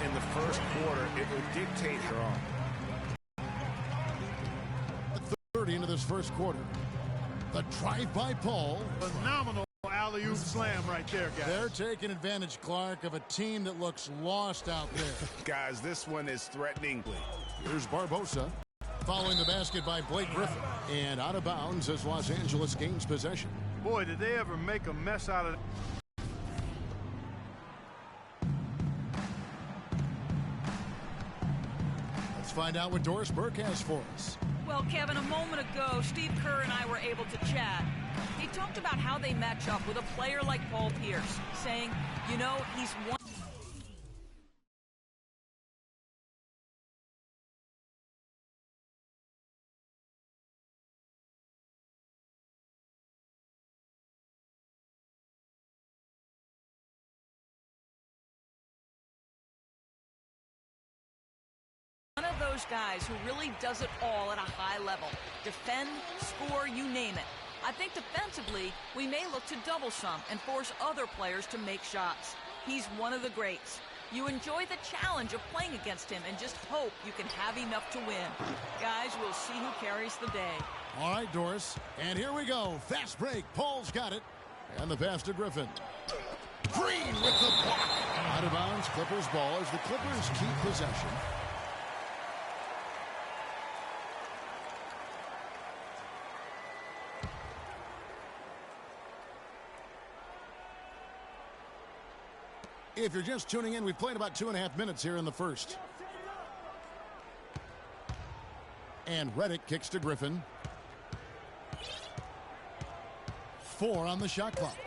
in the first quarter, it will dictate her. 30 into this first quarter. The drive by Paul. Phenomenal alley-oop slam right there, guys. They're taking advantage, Clark, of a team that looks lost out there. Guys, this one is threatening. Here's Barbosa. Following the basket by Blake Griffin. And out of bounds as Los Angeles gains possession. Boy, did they ever make a mess out of it. Let's find out what Doris Burke has for us. Well, Kevin, a moment ago, Steve Kerr and I were able to chat. He talked about how they match up with a player like Paul Pierce, saying, you know, he's one of those guys who really does it all at a high level. Defend, score, you name it. I think defensively, we may look to double some and force other players to make shots. He's one of the greats. You enjoy the challenge of playing against him and just hope you can have enough to win. Guys, we'll see who carries the day. All right, Doris. And here we go. Fast break. Paul's got it. And the pass to Griffin. Green with the block. Out of bounds, Clippers ball as the Clippers keep possession. If you're just tuning in, we've played about 2.5 minutes here in the first. And Redick kicks to Griffin. 4 on the shot clock.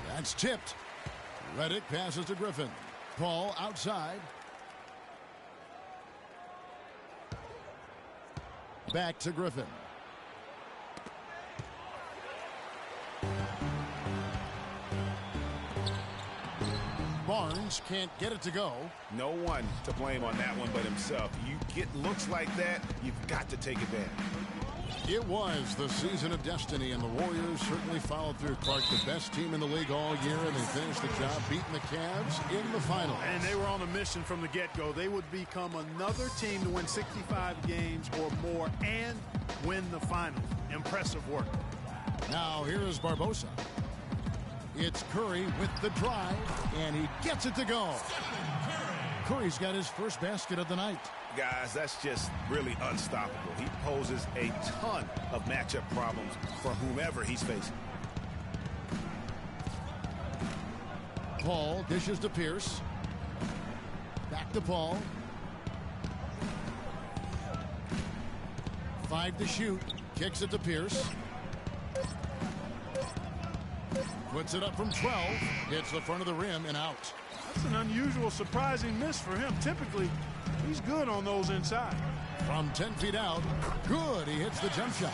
That's tipped. Redick passes to Griffin. Paul outside. Back to Griffin. Barnes can't get it to go. No one to blame on that one but himself. You get looks like that, you've got to take advantage. It was the season of destiny, and the Warriors certainly followed through. Clark, the best team in the league all year, and they finished the job beating the Cavs in the finals. And they were on a mission from the get-go. They would become another team to win 65 games or more and win the finals. Impressive work. Now here is Barbosa. It's Curry with the drive, and he gets it to go. Curry's got his first basket of the night. Guys, that's just really unstoppable. He poses a ton of matchup problems for whomever he's facing. Paul dishes to Pierce. Back to Paul. 5 to shoot. Kicks it to Pierce. Puts it up from 12. Hits the front of the rim and out. That's an unusual, surprising miss for him. Typically, he's good on those inside. From 10 feet out. Good. He hits the jump shot.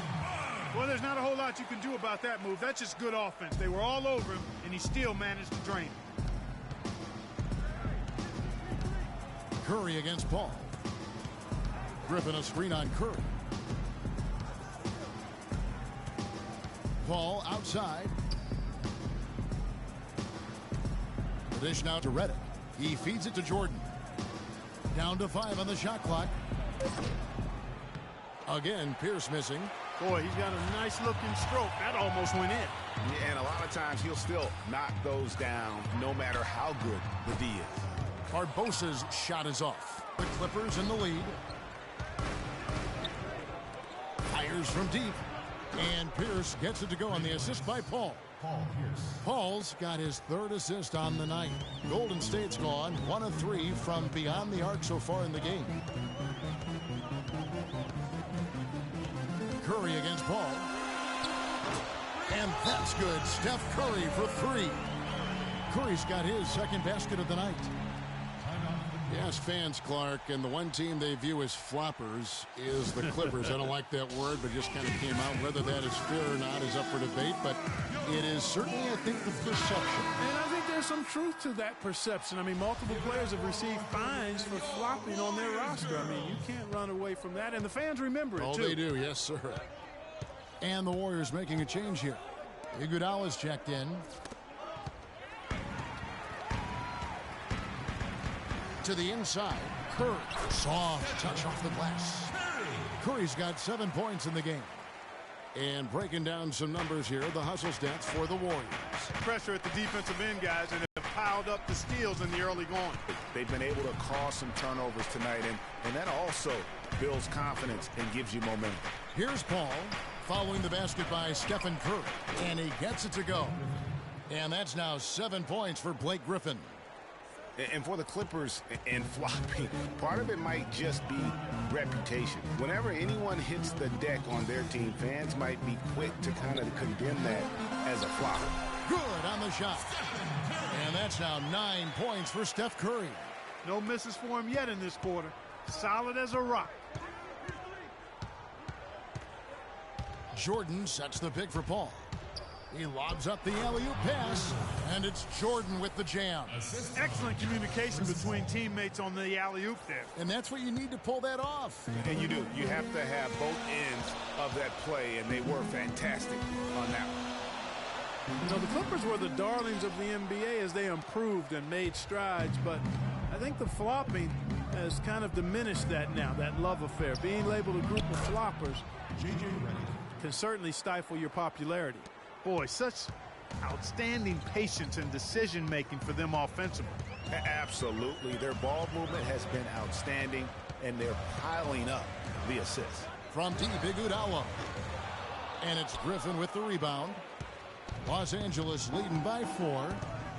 Well, there's not a whole lot you can do about that move. That's just good offense. They were all over him, and he still managed to drain him. Curry against Paul. Griffin a screen on Curry. Paul outside. The dish now to Redick. He feeds it to Jordan. Down to 5 on the shot clock. Again, Pierce missing. Boy, he's got a nice looking stroke. That almost went in. Yeah, and a lot of times he'll still knock those down no matter how good the D is. Barbosa's shot is off. The Clippers in the lead. Fires from deep. And Pierce gets it to go on the assist by Paul. Paul's got his 3rd assist on the night. Golden State's gone 1 of 3 from beyond the arc so far in the game. Curry against Paul. And that's good. Steph Curry for 3. Curry's got his 2nd basket of the night. Yes, fans, Clark, and the one team they view as floppers is the Clippers. I don't like that word, but just kind of came out. Whether that is fair or not is up for debate, but it is certainly, I think, the perception. And I think there's some truth to that perception. I mean, multiple players have received fines for flopping on their roster. I mean, you can't run away from that, and the fans remember it, too. Oh, they do, yes, sir. And the Warriors making a change here. Iguodala's checked in. To the inside. Curry. Soft touch off the glass. Curry's got 7 points in the game. And breaking down some numbers here, the hustle stats for the Warriors. Pressure at the defensive end, guys, and have piled up the steals in the early going. They've been able to cause some turnovers tonight, and that also builds confidence and gives you momentum. Here's Paul following the basket by Stephen Curry, and he gets it to go. And that's now 7 points for Blake Griffin. And for the Clippers and flopping, part of it might just be reputation. Whenever anyone hits the deck on their team, fans might be quick to kind of condemn that as a flop. Good on the shot. And that's now 9 points for Steph Curry. No misses for him yet in this quarter. Solid as a rock. Jordan sets the pick for Paul. He lobs up the alley-oop pass, and it's Jordan with the jam. Excellent communication between teammates on the alley-oop there. And that's what you need to pull that off. And you do. You have to have both ends of that play, and they were fantastic on that one. You know, the Clippers were the darlings of the NBA as they improved and made strides, but I think the flopping has kind of diminished that now, that love affair. Being labeled a group of floppers can certainly stifle your popularity. Boy, such outstanding patience and decision-making for them offensively. Absolutely. Their ball movement has been outstanding, and they're piling up the assists. From deep, Iguodala. And it's Griffin with the rebound. Los Angeles leading by 4.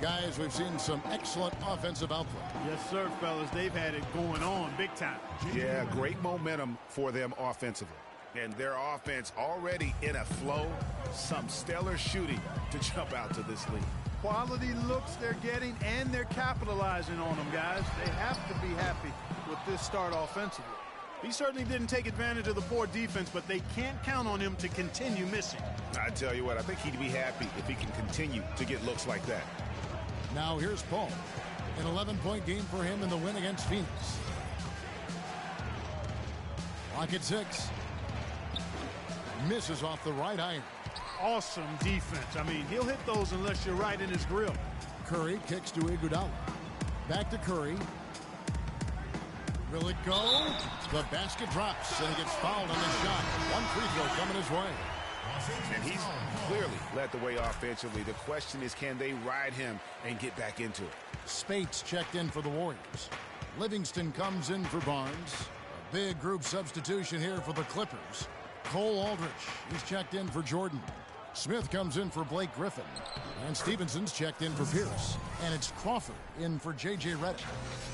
Guys, we've seen some excellent offensive output. Yes, sir, fellas. They've had it going on big time. Yeah, great momentum for them offensively. And their offense already in a flow. Some stellar shooting to jump out to this lead. Quality looks they're getting, and they're capitalizing on them, guys. They have to be happy with this start offensively. He certainly didn't take advantage of the poor defense, but they can't count on him to continue missing. I tell you what, I think he'd be happy if he can continue to get looks like that. Now here's Paul. An 11-point game for him in the win against Phoenix. Clock at 6. Misses off the right iron. Awesome defense. I mean, he'll hit those unless you're right in his grill. Curry kicks to Iguodala. Back to Curry. Will it go? The basket drops, and he gets fouled on the shot. One free throw coming his way. And he's clearly led the way offensively. The question is, can they ride him and get back into it? Spates checked in for the Warriors. Livingston comes in for Barnes. A big group substitution here for the Clippers. Cole Aldrich, he's checked in for Jordan. Smith comes in for Blake Griffin. And Stevenson's checked in for Pierce. And it's Crawford in for J.J. Redick.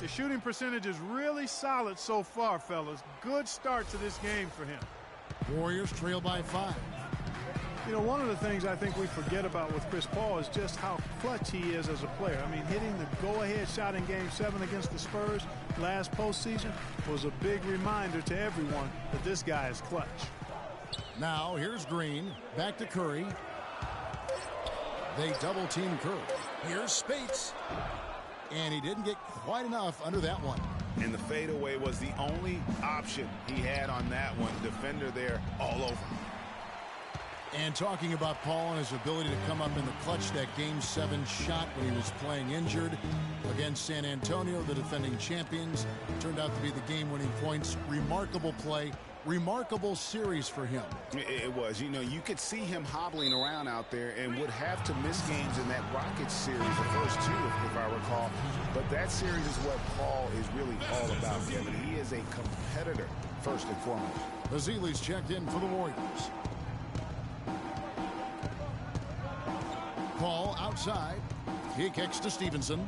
The shooting percentage is really solid so far, fellas. Good start to this game for him. Warriors trail by 5. You know, one of the things I think we forget about with Chris Paul is just how clutch he is as a player. I mean, hitting the go-ahead shot in Game 7 against the Spurs last postseason was a big reminder to everyone that this guy is clutch. Now, here's Green. Back to Curry. They double-team Curry. Here's Spates. And he didn't get quite enough under that one. And the fadeaway was the only option he had on that one. Defender there all over. And talking about Paul and his ability to come up in the clutch, that Game 7 shot when he was playing injured against San Antonio, the defending champions. Turned out to be the game-winning points. Remarkable play. Remarkable series for him. It was. You know, you could see him hobbling around out there and would have to miss games in that Rockets series, the first 2, if I recall. But that series is what Paul is really all about, Kevin. He is a competitor, first and foremost. Bazili's checked in for the Warriors. Paul outside. He kicks to Stevenson.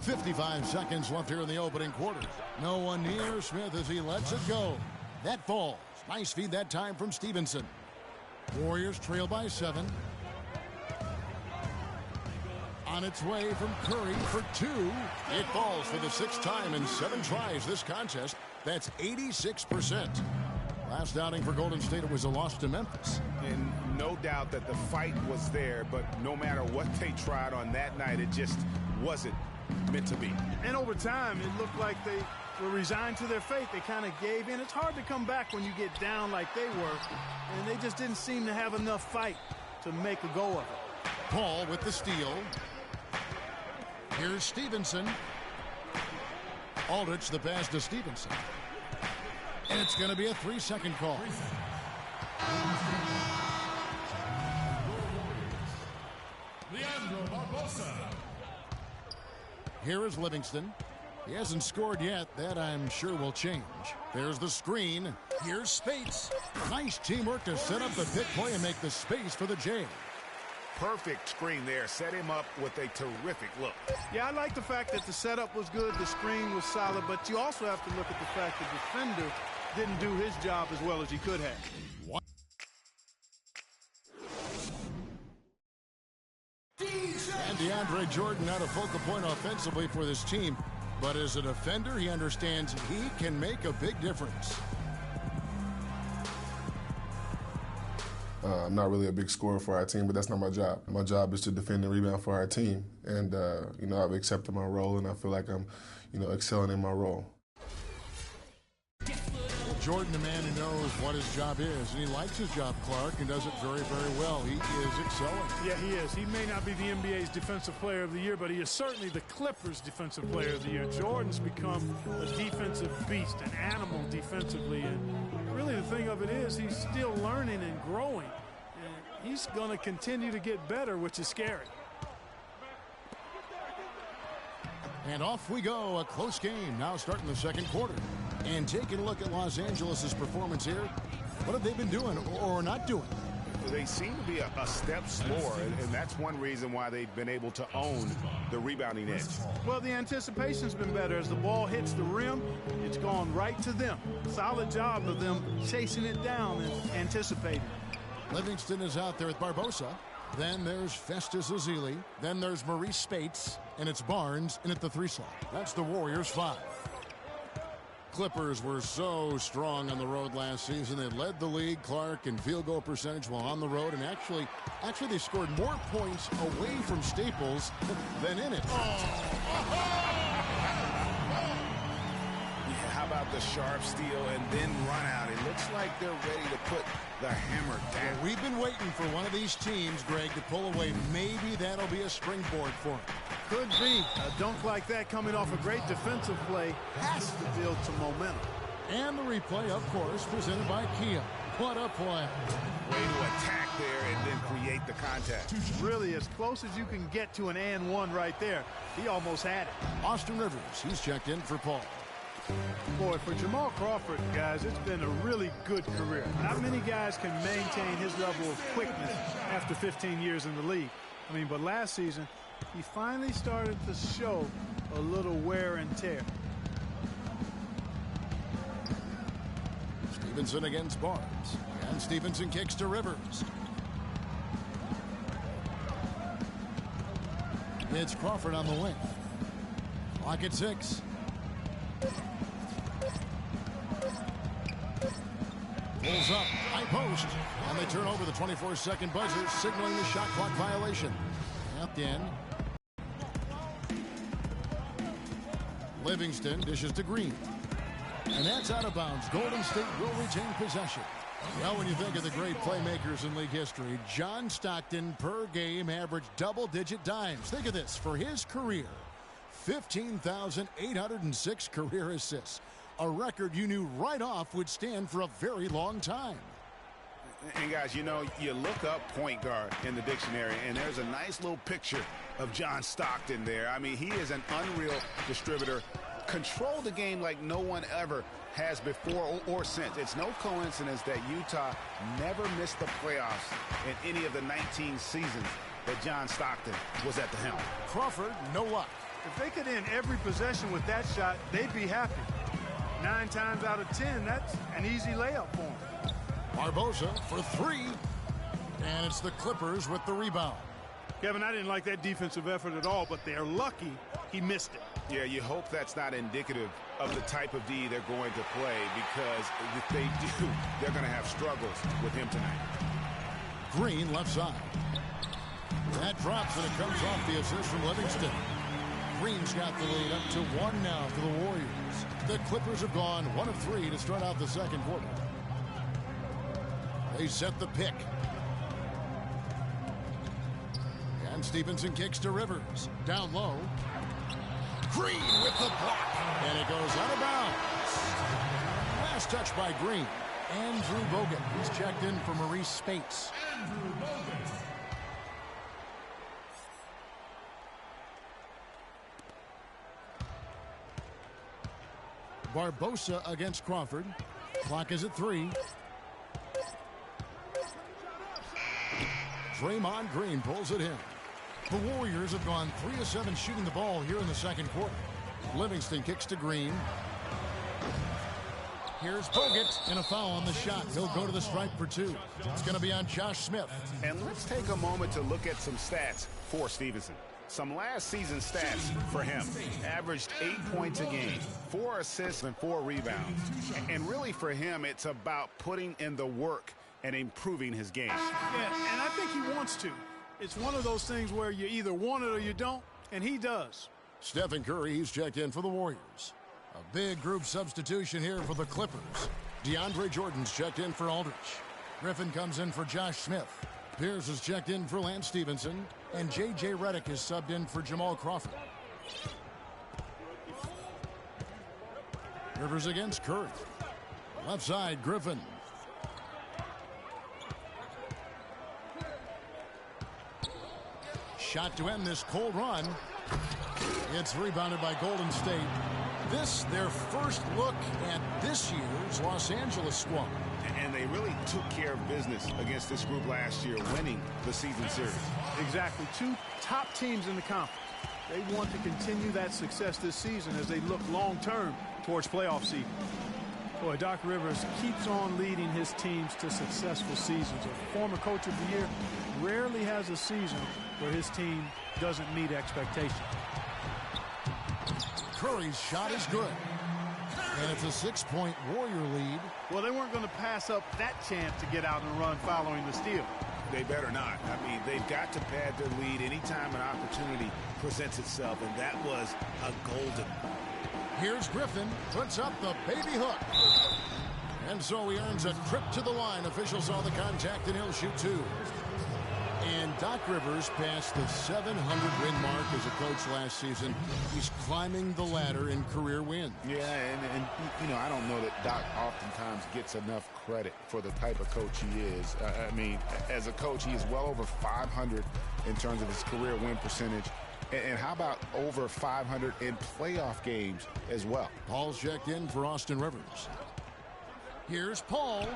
55 seconds left here in the opening quarter. No one near Smith as he lets it go. That falls. Nice feed that time from Stevenson. Warriors trail by 7. On its way from Curry for 2. It falls for the 6th time in 7 tries this contest. That's 86%. Last outing for Golden State, it was a loss to Memphis. And no doubt that the fight was there, but no matter what they tried on that night, it just wasn't meant to be. And over time, it looked like they were resigned to their fate. They kind of gave in. It's hard to come back when you get down like they were, and they just didn't seem to have enough fight to make a go of it. Paul with the steal. Here's Stevenson. Aldridge the pass to Stevenson. And it's going to be a 3-second call. Leandro Barbosa. Here is Livingston. He hasn't scored yet. That, I'm sure, will change. There's the screen. Here's Spates. Nice teamwork to set up the pick play and make the space for the J. Perfect screen there. Set him up with a terrific look. Yeah, I like the fact that the setup was good, the screen was solid, but you also have to look at the fact the defender didn't do his job as well as he could have. And DeAndre Jordan not a focal point offensively for this team, but as a defender, he understands he can make a big difference. I'm not really a big scorer for our team, but that's not my job. My job is to defend and rebound for our team. And, you know, I've accepted my role, and I feel like I'm, you know, excelling in my role. Jordan, a man who knows what his job is, and he likes his job, Clark, and does it very, very well. He is excelling. Yeah, he is. He may not be the NBA's Defensive Player of the Year, but he is certainly the Clippers' Defensive Player of the Year. Jordan's become a defensive beast, an animal defensively, and really the thing of it is he's still learning and growing, and he's going to continue to get better, which is scary. And off we go, a close game now starting the second quarter. And taking a look at Los Angeles' performance here, what have they been doing or not doing? They seem to be a step slower, and that's one reason why they've been able to own the rebounding edge. Well, the anticipation's been better. As the ball hits the rim, it's gone right to them. Solid job of them chasing it down and anticipating. Livingston is out there with Barbosa. Then there's Festus Ezeli. Then there's Maurice Spates. And it's Barnes in at the 3 slot. That's the Warriors 5. Clippers were so strong on the road last season. They led the league, Clark, in field goal percentage while on the road. And actually they scored more points away from Staples than in it. How about the sharp steal and then run out? It looks like they're ready to put the hammer down. We've been waiting for one of these teams, Greg, to pull away. Maybe that'll be a springboard for them. Could be. A dunk like that coming off a great defensive play has to build some momentum. And the replay, of course, presented by Kia. What a play. Way to attack there and then create the contact. Really as close as you can get to an and one right there. He almost had it. Austin Rivers, he's checked in for Paul. Boy, for Jamal Crawford, guys, it's been a really good career. Not many guys can maintain his level of quickness after 15 years in the league. I mean, but last season, he finally started to show a little wear and tear. Stevenson against Barnes. And Stevenson kicks to Rivers. It's Crawford on the wing. Clock at 6. Pulls up, high post, and they turn over the 24-second buzzer, signaling the shot clock violation. Tapped in. Livingston dishes to Green. And that's out of bounds. Golden State will retain possession. Well, when you think of the great playmakers in league history, John Stockton per game averaged double-digit dimes. Think of this. For his career, 15,806 career assists. A record you knew right off would stand for a very long time. And guys, you know, you look up point guard in the dictionary, and there's a nice little picture of John Stockton there. I mean, he is an unreal distributor. Control the game like no one ever has before or since. It's no coincidence that Utah never missed the playoffs in any of the 19 seasons that John Stockton was at the helm. Crawford, no luck. If they could end every possession with that shot, they'd be happy. 9 times out of 10, that's an easy layup for him. Barbosa for 3. And it's the Clippers with the rebound. Kevin, I didn't like that defensive effort at all, but they're lucky he missed it. Yeah, you hope that's not indicative of the type of D they're going to play, because if they do, they're going to have struggles with him tonight. Green left side. That drops and it comes off the assist from Livingston. Green's got the lead up to 1 now for the Warriors. The Clippers have gone 1 of 3 to start out the second quarter. They set the pick. And Stevenson kicks to Rivers. Down low. Green with the block. And it goes out of bounds. Last touch by Green. Andrew Bogut. He's checked in for Maurice Spates. Barbosa against Crawford. Clock is at 3. Draymond Green pulls it in. The Warriors have gone 3 of 7 shooting the ball here in the second quarter. Livingston kicks to Green. Here's Bogut, and a foul on the shot. He'll go to the stripe for 2. It's going to be on Josh Smith. And let's take a moment to look at some stats for Stevenson. Some last season stats for him. Averaged 8 points a game, 4 assists and 4 rebounds. And really for him, it's about putting in the work and improving his game. Yeah, and I think he wants to. It's one of those things where you either want it or you don't, and he does. Stephen Curry, he's checked in for the Warriors. A big group substitution here for the Clippers. DeAndre Jordan's checked in for Aldridge. Griffin comes in for Josh Smith. Pierce is checked in for Lance Stevenson. And J.J. Redick is subbed in for Jamal Crawford. Rivers against Curry. Left side, Griffin. Shot to end this cold run. It's rebounded by Golden State. This, their first look at this year's Los Angeles squad. And they really took care of business against this group last year, winning the season series. Exactly. 2 top teams in the conference. They want to continue that success this season as they look long-term towards playoff seeding. Boy, Doc Rivers keeps on leading his teams to successful seasons. A former coach of the year rarely has a season where his team doesn't meet expectations. Curry's shot is good. And it's a 6-point Warrior lead. Well, they weren't going to pass up that chance to get out and run following the steal. They better not. I mean, they've got to pad their lead anytime an opportunity presents itself, and that was a golden. Here's Griffin, puts up the baby hook. And so he earns a trip to the line. Officials saw the contact, and he'll shoot 2. And Doc Rivers passed the 700-win mark as a coach last season. He's climbing the ladder in career wins. Yeah, and you know, I don't know that Doc oftentimes gets enough credit for the type of coach he is. I mean, as a coach, he is well over 500 in terms of his career win percentage. And how about over 500 in playoff games as well? Paul's checked in for Austin Rivers. Here's Paul.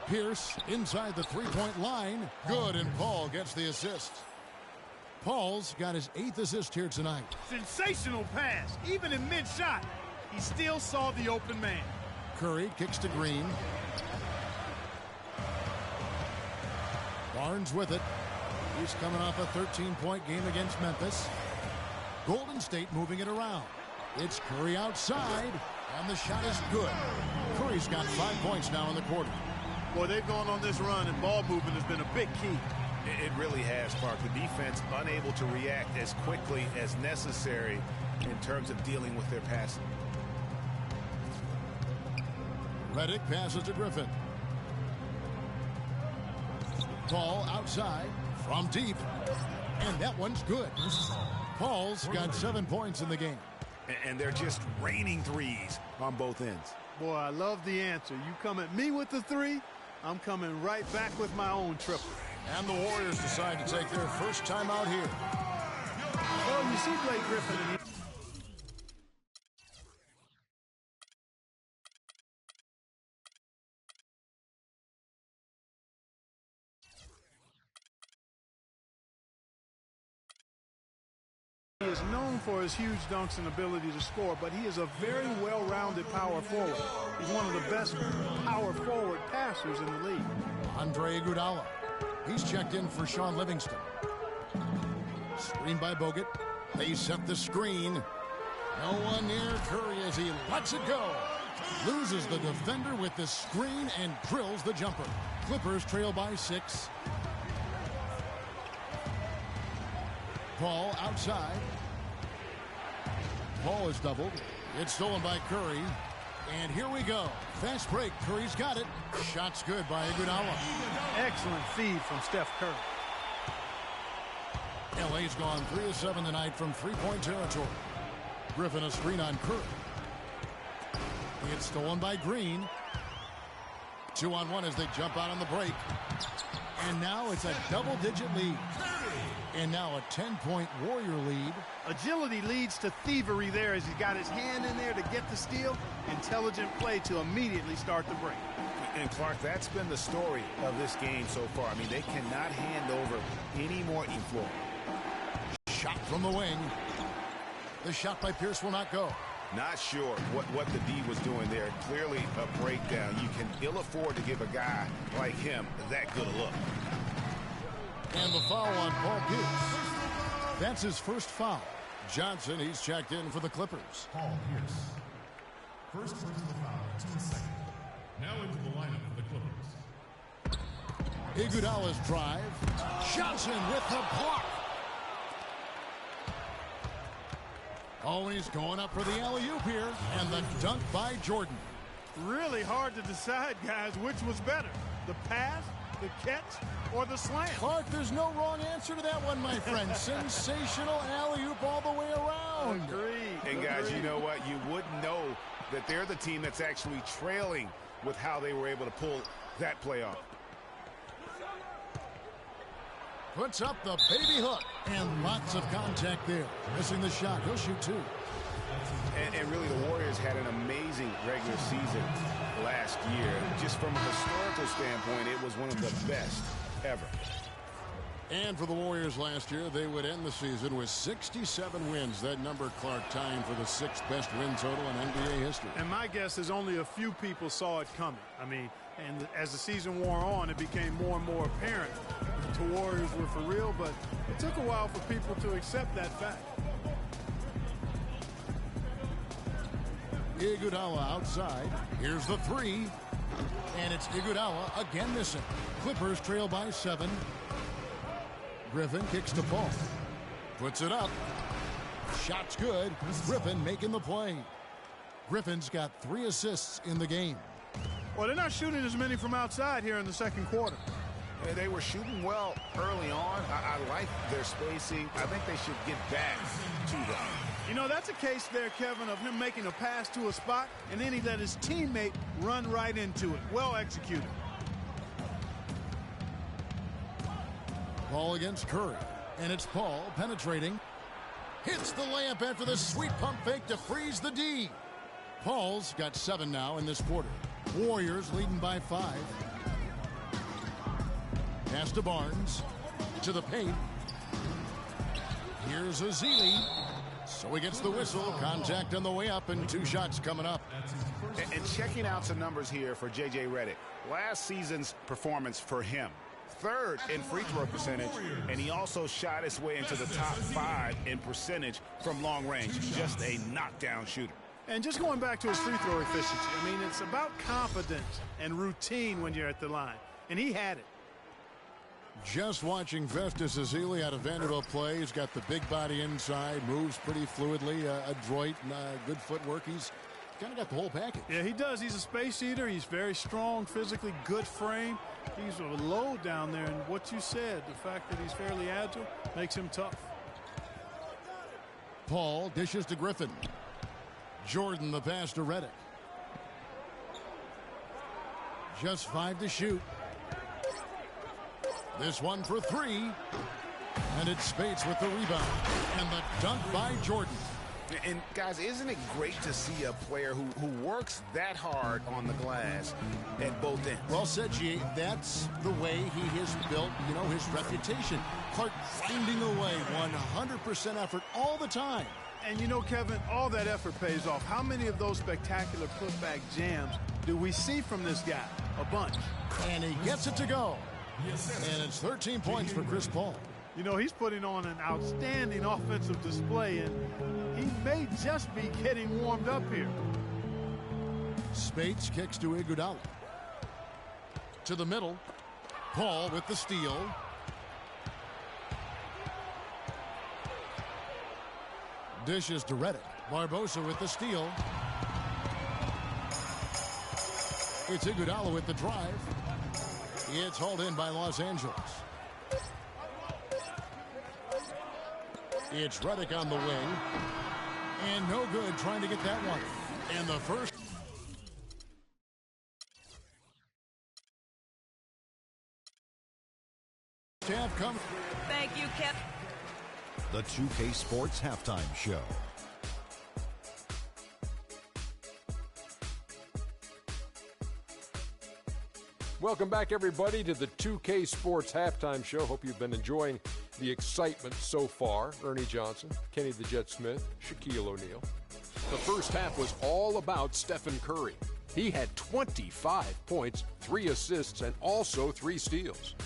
Pierce inside the 3-point line. Good, and Paul gets the assist. Paul's got his 8th assist here tonight. Sensational pass. Even in mid-shot, he still saw the open man. Curry kicks to Green. Barnes with it. He's coming off a 13-point game against Memphis. Golden State moving it around. It's Curry outside, and the shot is good. Curry's got 5 points now in the quarter. Boy, they've gone on this run, and ball movement has been a big key. It really has, Clark. The defense unable to react as quickly as necessary in terms of dealing with their passing. Redick passes to Griffin. Paul outside from deep, and that one's good. Paul's got 7 points in the game. And they're just raining threes on both ends. Boy, I love the answer. You come at me with the 3, I'm coming right back with my own triple. And the Warriors decide to take their first time out here. Well, you see Blake Griffin and he is known for his huge dunks and ability to score, but he is a very well-rounded power forward. He's one of the best power forward passers in the league. Andre Iguodala. He's checked in for Sean Livingston. Screen by Bogut. They set the screen. No one near Curry as he lets it go. Loses the defender with the screen and drills the jumper. Clippers trail by 6. Paul outside. Paul is doubled. It's stolen by Curry. And here we go. Fast break. Curry's got it. Shot's good by Iguodala. Excellent feed from Steph Curry. LA's gone 3 of 7 tonight from three-point territory. Griffin a screen on Curry. It's stolen by Green. 2-on-1 as they jump out on the break. And now it's a double-digit lead. And now a 10-point Warrior lead. Agility leads to thievery there as he got his hand in there to get the steal. Intelligent play to immediately start the break. And Clark, that's been the story of this game so far. I mean, they cannot hand over any more floor. Shot from the wing. The shot by Pierce will not go. Not sure what the D was doing there. Clearly a breakdown. You can ill afford to give a guy like him that good a look. And the foul on Paul Pierce. That's his first foul. Johnson, he's checked in for the Clippers. Paul Pierce. First personal foul, team second. Now into the lineup for the Clippers. Iguodala's drive. Johnson with the block. Oh, he's going up for the alley-oop here. And the dunk by Jordan. Really hard to decide, guys, which was better. The pass, the catch, or the slam. Clark, there's no wrong answer to that one, my friend. Sensational alley-oop all the way around. Agreed. And guys, you know what? You wouldn't know that they're the team that's actually trailing with how they were able to pull that play off. Puts up the baby hook. And lots of contact there. Missing the shot. He'll shoot two. And really, the Warriors had an amazing regular season last year. Just from a historical standpoint, it was one of the best ever. And for the Warriors last year, they would end the season with 67 wins. That number, Clark, tying for the 6th best win total in NBA history. And my guess is only a few people saw it coming. I mean, and as the season wore on, it became more and more apparent that the Warriors were for real, but it took a while for people to accept that fact. Iguodala outside. Here's the three. And it's Iguodala again missing. Clippers trail by 7. Griffin kicks to Paul. Puts it up. Shot's good. Griffin making the play. Griffin's got 3 assists in the game. Well, they're not shooting as many from outside here in the second quarter. They were shooting well early on. I like their spacing. I think they should get back to that. You know, that's a case there, Kevin, of him making a pass to a spot, and then he let his teammate run right into it. Well executed. Paul against Curry. And it's Paul penetrating. Hits the layup after the sweet pump fake to freeze the D. Paul's got 7 now in this quarter. Warriors leading by 5. Pass to Barnes. To the paint. Here's Ezeli. So he gets the whistle. Contact on the way up and 2 shots coming up. And checking out some numbers here for J.J. Redick. Last season's performance for him. 3rd in free throw percentage, and he also shot his way into the top 5 in percentage from long range. Just a knockdown shooter. And just going back to his free throw efficiency, I mean, it's about confidence and routine when you're at the line. And he had it. Just watching Festus Ezeli out of Vanderbilt play. He's got the big body inside, moves pretty fluidly, adroit, good footwork. He's kind of got the whole package. Yeah, he does. He's a space eater. He's very strong physically, good frame. He's a load down there, and what you said, the fact that he's fairly agile, makes him tough. Paul dishes to Griffin. Jordan the pass to Redick. Just 5 to shoot. This one for 3. And it's Spates with the rebound. And the dunk by Jordan. And, guys, isn't it great to see a player who works that hard on the glass at both ends? Well said, G. That's the way he has built, his reputation. Clark finding a way, 100% effort all the time. And, Kevin, all that effort pays off. How many of those spectacular putback jams do we see from this guy? A bunch. And he gets it to go. And it's 13 points for Chris Paul. He's putting on an outstanding offensive display, and he may just be getting warmed up here. Spates kicks to Iguodala. To the middle. Paul with the steal. Dishes to Redick. Barbosa with the steal. It's Iguodala with the drive. It's hauled in by Los Angeles. It's Redick on the wing. And no good trying to get that one. And the first half comes. Thank you, Kevin. The 2K Sports Halftime Show. Welcome back, everybody, to the 2K Sports Halftime Show. Hope you've been enjoying the excitement so far. Ernie Johnson, Kenny the Jet Smith, Shaquille O'Neal. The first half was all about Stephen Curry. He had 25 points, 3 assists, and also 3 steals.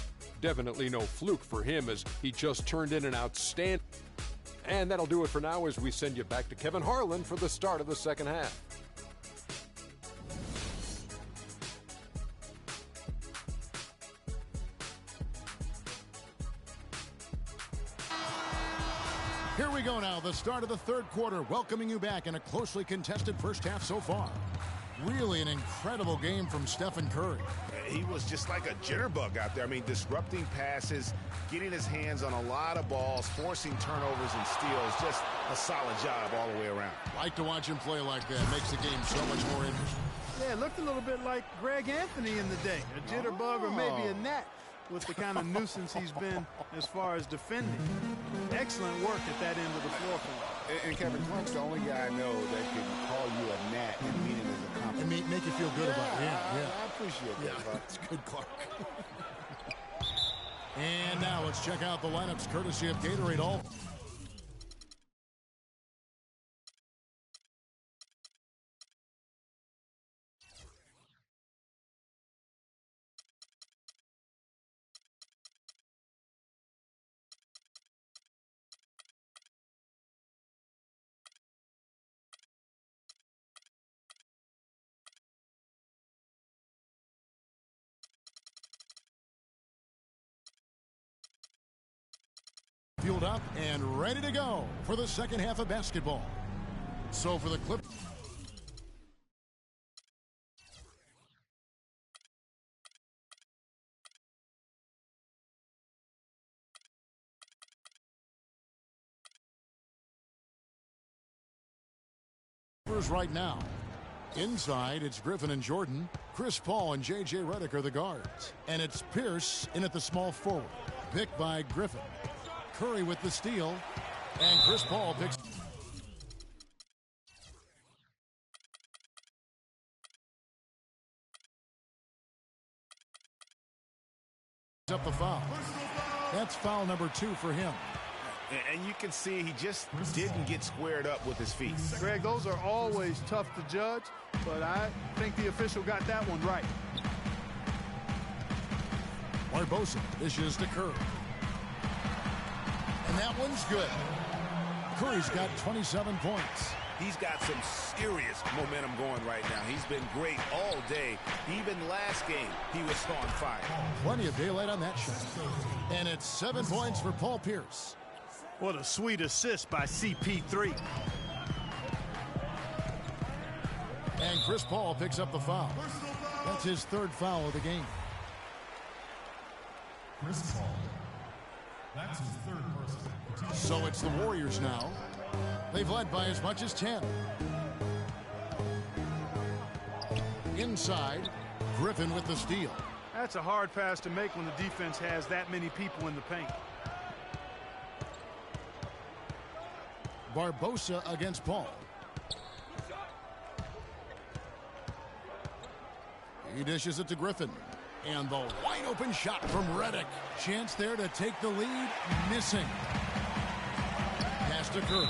Definitely no fluke for him, as he just turned in an outstanding. And that'll do it for now as we send you back to Kevin Harlan for the start of the second half. Here we go now, the start of the third quarter, welcoming you back in a closely contested first half so far. Really an incredible game from Stephen Curry. He was just like a jitterbug out there. I mean, disrupting passes, getting his hands on a lot of balls, forcing turnovers and steals. Just a solid job all the way around. Like to watch him play like that. Makes the game so much more interesting. Yeah, it looked a little bit like Greg Anthony in the day. A jitterbug or maybe a gnat, with the kind of nuisance he's been as far as defending. Excellent work at that end of the floor for him. And Kevin Clark's the only guy I know that can call you a gnat and mean it as a compliment. And make you feel good about it. I appreciate that. Yeah, that's good, Clark. And now let's check out the lineups courtesy of Gatorade All. Fueled up and ready to go for the second half of basketball. So for the Clippers. Right now. Inside, it's Griffin and Jordan. Chris Paul and J.J. Redick are the guards. And it's Pierce in at the small forward. Picked by Griffin. Curry with the steal, and Chris Paul picks up the foul. That's foul number 2 for him. And you can see he just didn't get squared up with his feet. Greg, those are always tough to judge, but I think the official got that one right. Barbosa dishes to Curry. And that one's good. Curry's got 27 points. He's got some serious momentum going right now. He's been great all day. Even last game, he was on fire. Plenty of daylight on that shot. And it's 7 points for Paul Pierce. What a sweet assist by CP3. And Chris Paul picks up the foul. That's his 3rd foul of the game. Chris Paul. That's his 3rd personal. So it's the Warriors now. They've led by as much as 10. Inside, Griffin with the steal. That's a hard pass to make when the defense has that many people in the paint. Barbosa against Paul. He dishes it to Griffin. And the wide open shot from Redick. Chance there to take the lead. Missing. Pass to Curry.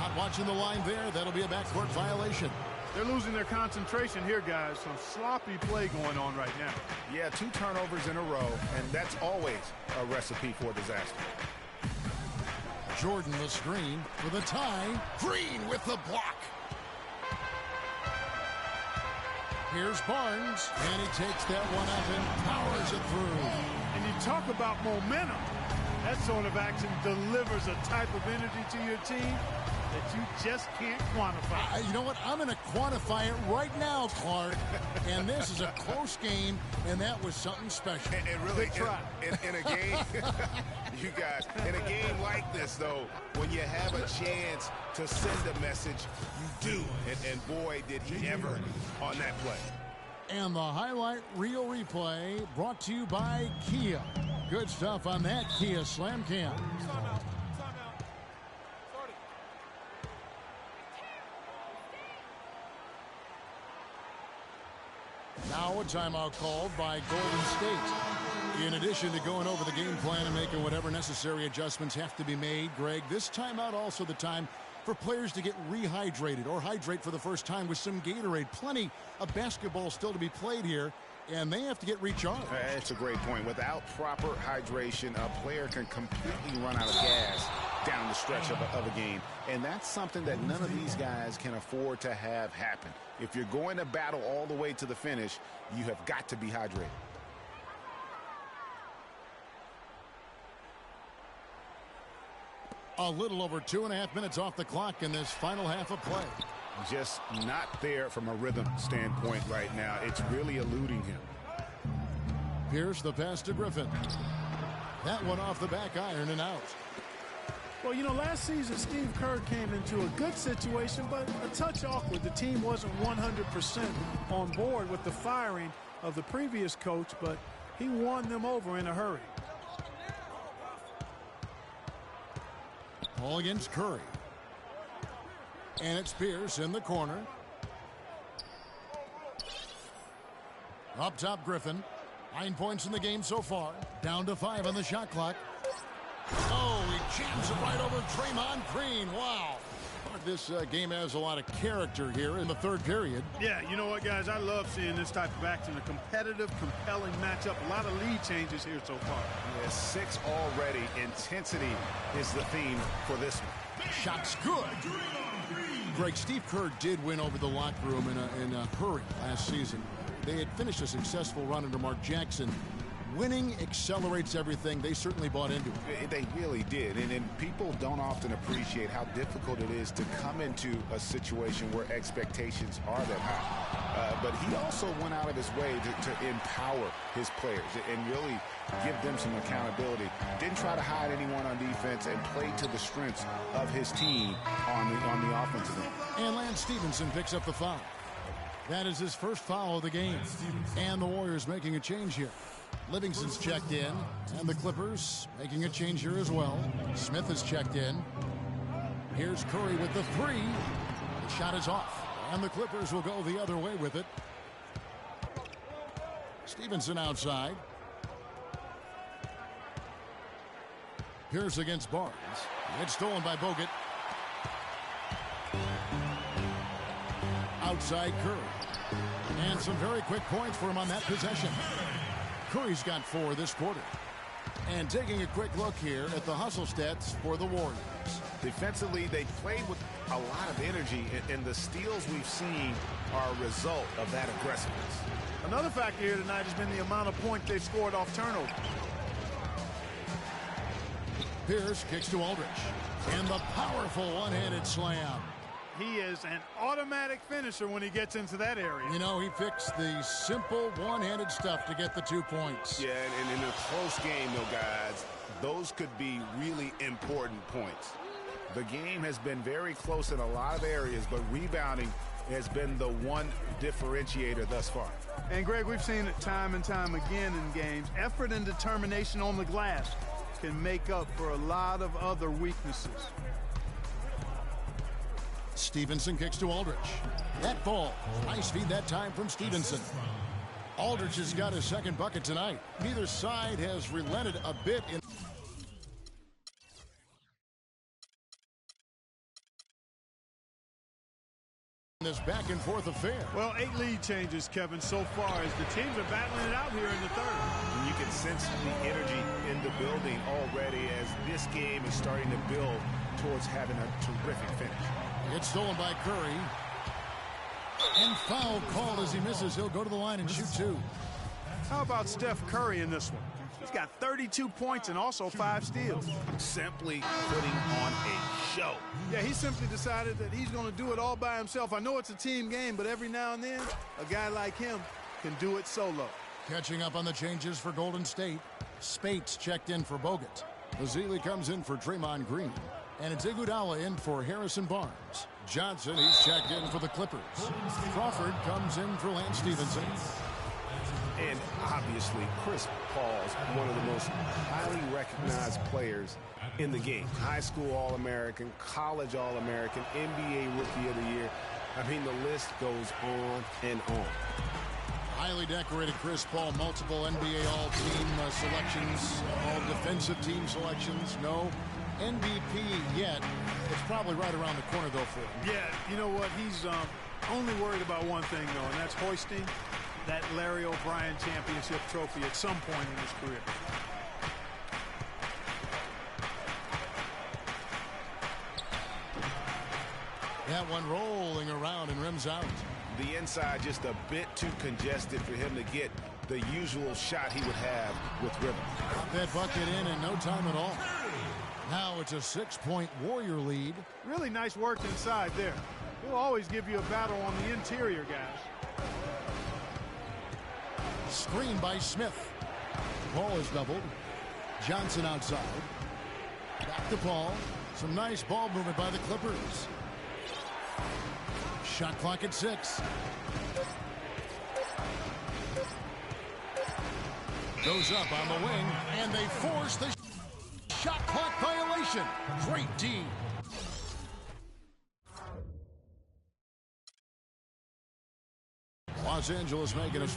Not watching the line there. That'll be a backcourt violation. They're losing their concentration here, guys. Some sloppy play going on right now. Yeah, 2 turnovers in a row, and that's always a recipe for disaster. Jordan the screen with a tie. Green with the block. Here's Barnes, and he takes that one up and powers it through. And you talk about momentum. That sort of action delivers a type of energy to your team that you just can't quantify. You know what? I'm going to quantify it right now, Clark. And this is a close game, and that was something special. And really, in a game, you guys, in a game like this, though, when you have a chance to send a message, you do. And boy, did he ever on that play. And the highlight reel replay brought to you by Kia. Good stuff on that Kia Slam Cam. Now a timeout called by Golden State. In addition to going over the game plan and making whatever necessary adjustments have to be made, Greg, this timeout also the time for players to get rehydrated or hydrate for the first time with some Gatorade. Plenty of basketball still to be played here, and they have to get recharged. That's a great point. Without proper hydration, a player can completely run out of gas down the stretch of a game. And that's something that none of these guys can afford to have happen. If you're going to battle all the way to the finish, you have got to be hydrated. A little over 2.5 minutes off the clock in this final half of play. Just not there from a rhythm standpoint right now. It's really eluding him. Here's the pass to Griffin. That one off the back iron and out. Well, you know, last season Steve Kerr came into a good situation, but a touch awkward. The team wasn't 100% on board with the firing of the previous coach, but he won them over in a hurry. Ball against Curry. And it's Pierce in the corner. Up top, Griffin. 9 points in the game so far. Down to 5 on the shot clock. Oh, he jams it right over Draymond Green. Wow. This game has a lot of character here in the third period. Yeah, you know what, guys? I love seeing this type of action. A competitive, compelling matchup. A lot of lead changes here so far. Yeah, 6 already. Intensity is the theme for this one. Shot's good. Greg, Steve Kerr did win over the locker room in a hurry last season. They had finished a successful run under Mark Jackson. Winning accelerates everything. They certainly bought into it. They really did. And people don't often appreciate how difficult it is to come into a situation where expectations are that high. But he also went out of his way to empower his players and really give them some accountability. Didn't try to hide anyone on defense and played to the strengths of his team on the offensive end. And Lance Stevenson picks up the foul. That is his first foul of the game. And the Warriors making a change here. Livingston's checked in, and the Clippers making a change here as well. Smith has checked in. Here's Curry with the 3. The shot is off, and the Clippers will go the other way with it. Stevenson outside. Pierce against Barnes. It's stolen by Bogut. Outside Curry. And some very quick points for him on that possession. Curry's got 4 this quarter. And taking a quick look here at the hustle stats for the Warriors. Defensively, they played with a lot of energy, and the steals we've seen are a result of that aggressiveness. Another factor here tonight has been the amount of points they've scored off turnover. Pierce kicks to Aldridge. And the powerful one-handed slam. He is an automatic finisher when he gets into that area. You know, he picks the simple one-handed stuff to get the 2 points. Yeah, and in a close game, though, guys, those could be really important points. The game has been very close in a lot of areas, but rebounding has been the one differentiator thus far. And, Greg, we've seen it time and time again in games. Effort and determination on the glass can make up for a lot of other weaknesses. Stevenson kicks to Aldridge. That ball. Nice feed that time from Stevenson. Aldridge has got his second bucket tonight. Neither side has relented a bit in this back and forth affair. Well, 8 lead changes, Kevin, so far as the teams are battling it out here in the third. And you can sense the energy in the building already as this game is starting to build towards having a terrific finish. It's stolen by Curry. And foul called as he misses. He'll go to the line and shoot 2. How about Steph Curry in this one? He's got 32 points and also 5 steals. Simply putting on a show. Yeah, he simply decided that he's going to do it all by himself. I know it's a team game, but every now and then, a guy like him can do it solo. Catching up on the changes for Golden State. Spates checked in for Bogut. Bazili comes in for Draymond Green. And it's Iguodala in for Harrison Barnes. Johnson, he's checked in for the Clippers. Crawford comes in for Lance Stevenson. And obviously, Chris Paul's one of the most highly recognized players in the game. High school All-American, college All-American, NBA Rookie of the Year. I mean, the list goes on and on. Highly decorated Chris Paul, multiple NBA All-Team selections, all defensive team selections. No MVP yet. It's probably right around the corner, though, for him. Yeah, you know what? He's only worried about one thing, though, and that's hoisting that Larry O'Brien championship trophy at some point in his career. That one rolling around and rims out. The inside just a bit too congested for him to get the usual shot he would have with rhythm. That bucket in no time at all. Now it's a 6-point Warrior lead. Really nice work inside there. He'll always give you a battle on the interior, guys. Screen by Smith. Paul is doubled. Johnson outside. Back to Paul. Some nice ball movement by the Clippers. Shot clock at 6. Goes up on the wing, and they force the shot clock violation. Great D. Los Angeles making a